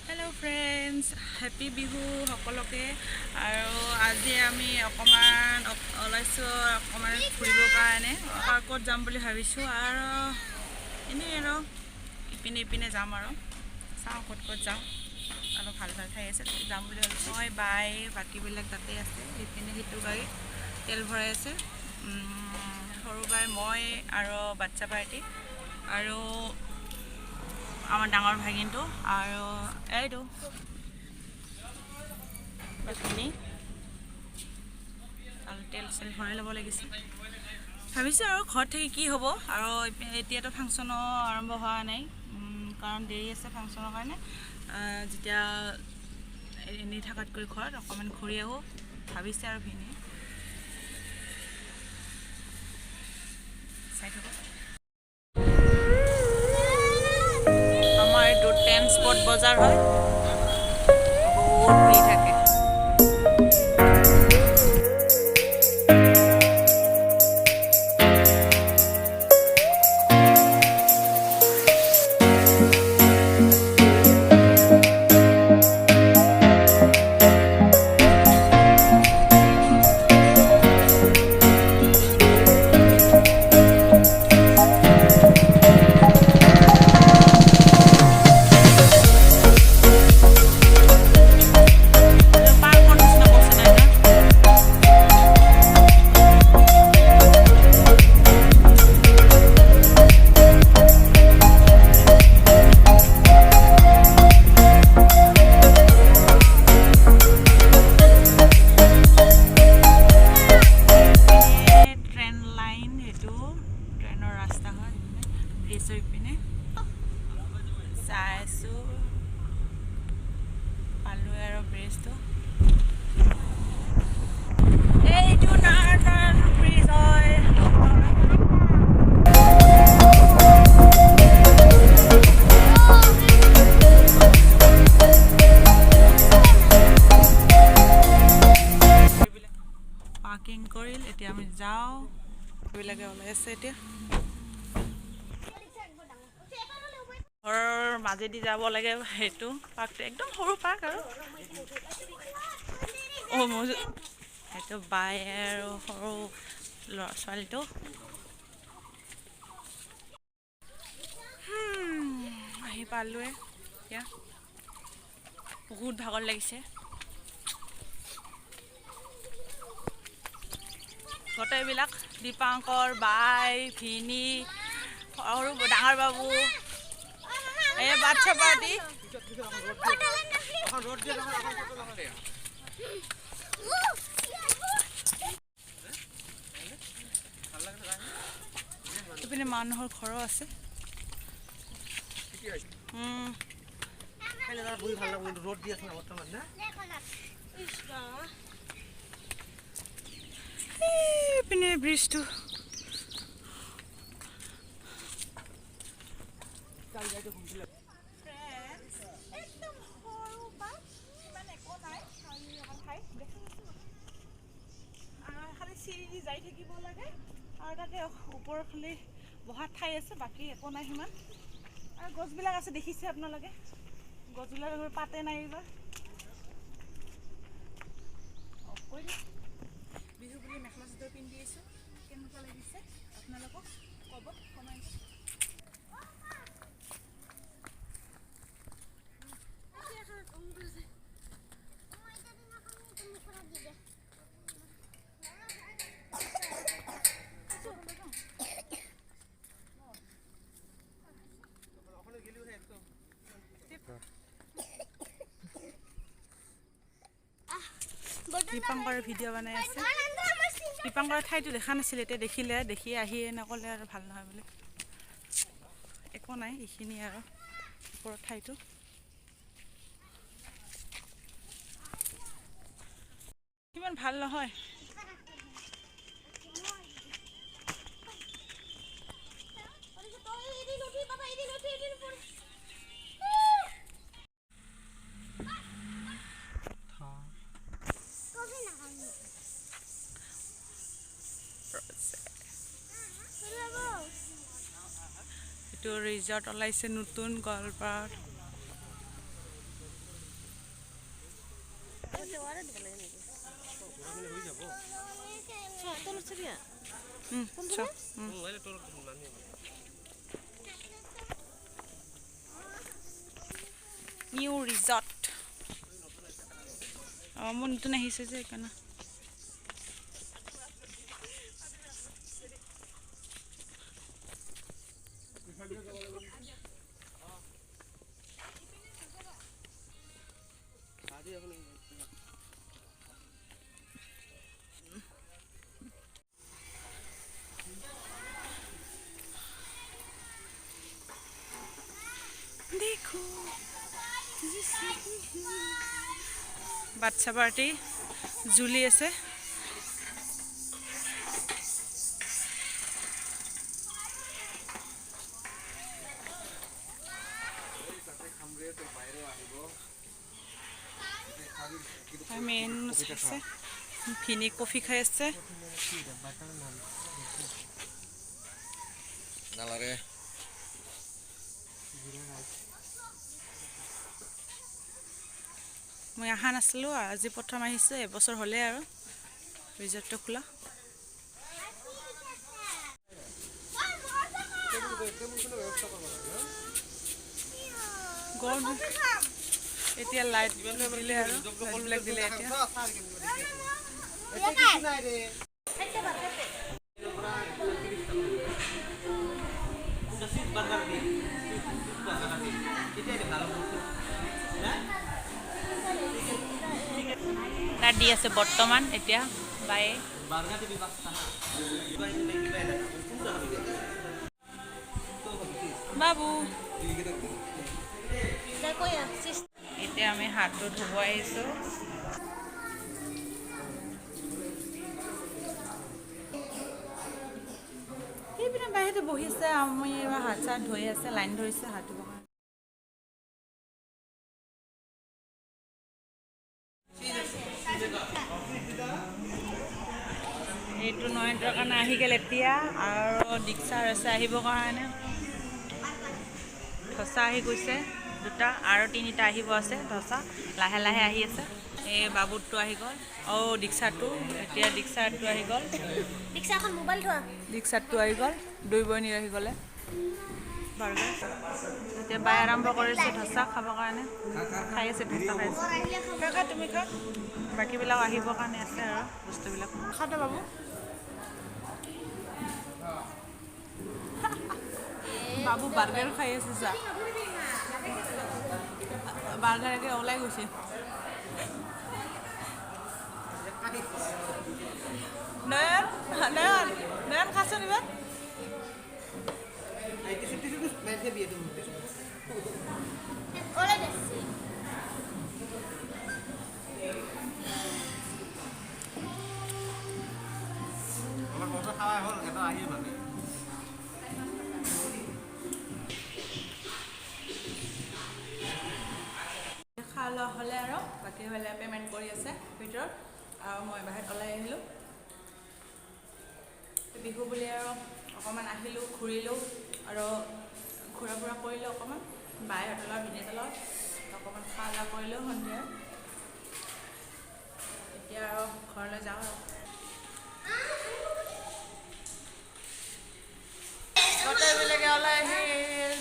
Hello friends, happy bihu সকলোকে আৰু আজি আমি অকমান ওলাইছো অকমান ফুৰিবৰ কাৰণে পাৰ্কত যাম বুলি ভাবিছো আৰু এনে আৰু ইপিনে যাম আৰু চাও ক'ত যাম আৰু ভাল ঠাই আছে যাম বুলি ভাবিছো মই বাই বাকিবিলাক তাতে আছে ইপিনে হিটো গাড়ী তেল ভৰাই আছে সৰু বাই মই আৰু বাচ্চা পাৰ্টি আৰু আমাৰ ডাঙৰ ভাগিনটো আৰু এইটো বাকিনি আৰু তেল চেল ভৰাই ল'ব লাগিছে ভাবিছোঁ আৰু ঘৰত থাকি কি হ'ব আৰু এতিয়াতো ফাংচনো আৰম্ভ হোৱা নাই কাৰণ দেৰি আছে ফাংচনৰ কাৰণে যেতিয়া এনেই থকাতকৈ ঘৰত অকণমান ঘূৰি আহোঁ ভাবিছে আৰু ভিনি চাই থাকোঁ আমাৰ এইটো ট্ৰেন্সপৰ্ট বজাৰ হয় বহুত ভিৰ থাকে পিনে চাইছোঁ পালোঁ আৰু ব্ৰিজটো এইটো নানান ব্ৰিজ হয় পাৰ্কিং কৰিল এতিয়া আমি যাওঁ এইবিলাকে ওলাই আছে এতিয়া ঘৰৰ মাজেদি যাব লাগে সেইটো পাৰ্কটো একদম সৰু পাৰ্ক আৰু মোৰ সেইটো বাই আৰু সৰু ল'ৰা ছোৱালীটো আহি পালোৱে এতিয়া বহুত ভাগৰ লাগিছে গোটেইবিলাক দীপাংকৰ বাই ভিনি সৰু ডাঙৰ বাবু এই বাচ্চা পাৰ্টি ইপিনে মানুহৰ ঘৰো আছে ইপিনে ব্ৰিজটো চিৰি যাই থাকিব লাগে আৰু তাতে ওপৰৰ ফালে বহাৰ ঠাই আছে বাকী একো নাই সিমান আৰু গছবিলাক আছে দেখিছে আপোনালোকে গছবিলাক পাতে নাই এইবাৰ বিহু বুলি মেখেলা চাদৰ পিন্ধি আছোঁ কেনেকুৱা লাগিছে আপোনালোকক ক'ব কমেণ্ট দীপাংকৰৰ ভিডিঅ' বনাই আছে দীপাংকৰৰ ঠাইটো দেখা নাছিল এতিয়া দেখিলে দেখি আহি নক'লে আৰু ভাল নহয় বুলি একো নাই এইখিনি আৰু ওপৰৰ ঠাইটো ইমান ভাল নহয় এইটো ৰিজৰ্ট ওলাইছে নতুন গোৱালপাৰাত নিউ ৰিজৰ্ট মোৰ নতুন আহিছে যে সেইকাৰণে देखो বাচ্চা পাৰ্টি জুলি আছে মেন আছে ভিনি কফি খাই আছে নালাগে মই অহা নাছিলোঁ আজি প্ৰথম আহিছোঁ এবছৰ হ'লে আৰু ৰিজৰ্টটো খোলা গৰম এতিয়া লাইট দিলে আৰু লাইটবিলাক দিলে এতিয়া তাত দি আছে বৰ্তমান এতিয়া বায়ে বাবু এতিয়া আমি হাতটো ধুব আহিছোঁ সেইপিনে বাহিৰতে বহি আছে আমি হাত চাত ধুই আছে লাইন ধৰিছে হাত ধুব এইটো নয়নটোৰ কাৰণে আহি গ'ল এতিয়া আৰু দীক্ষাৰ আছে আহিবৰ কাৰণে ধচা আহি গৈছে দুটা আৰু তিনিটা আহিব আছে ধচা লাহে লাহে আহি আছে এই বাবুৰটো আহি গ'ল দীক্ষাৰটো এতিয়া দীক্ষাৰটো আহি গ'ল দীক্ষাখন মোবাইল থোৱা দীক্ষাৰটো আহি গ'ল দুই বইনীৰ আহি গ'লে বাৰ্গাৰ এতিয়া বাই আৰম্ভ কৰিছে ধচা খাবৰ কাৰণে খাই আছে ধচা খাই আছে খা তুমি খা বাকীবিলাক আহিবৰ কাৰণে আছে আৰু বস্তুবিলাক খাওঁতে বাবু বাবু বাৰ্গাৰ খাই আছে যা বাৰ্গাৰ একে ওলাই গৈছে নয়ন নয়ন নয়ন খাইছ নিবা খা লোৱা হ'লে আৰু বাকী হ'লে পে'মেণ্ট কৰি আছে ভিতৰত আৰু মই বাহিৰত ওলাই আহিলোঁ বিহু বুলি আৰু অকণমান আহিলোঁ ঘূৰিলোঁ আৰু ঘূৰা ফুৰা কৰিলোঁ অকণমান বাই হোটেলৰ ভিনেটেলত অকণমান খোৱা লোৱা কৰিলোঁ সন্ধিয়া এতিয়া আৰু ঘৰলৈ যাওঁ আৰু গোটেইবিলাকে ওলাই আহি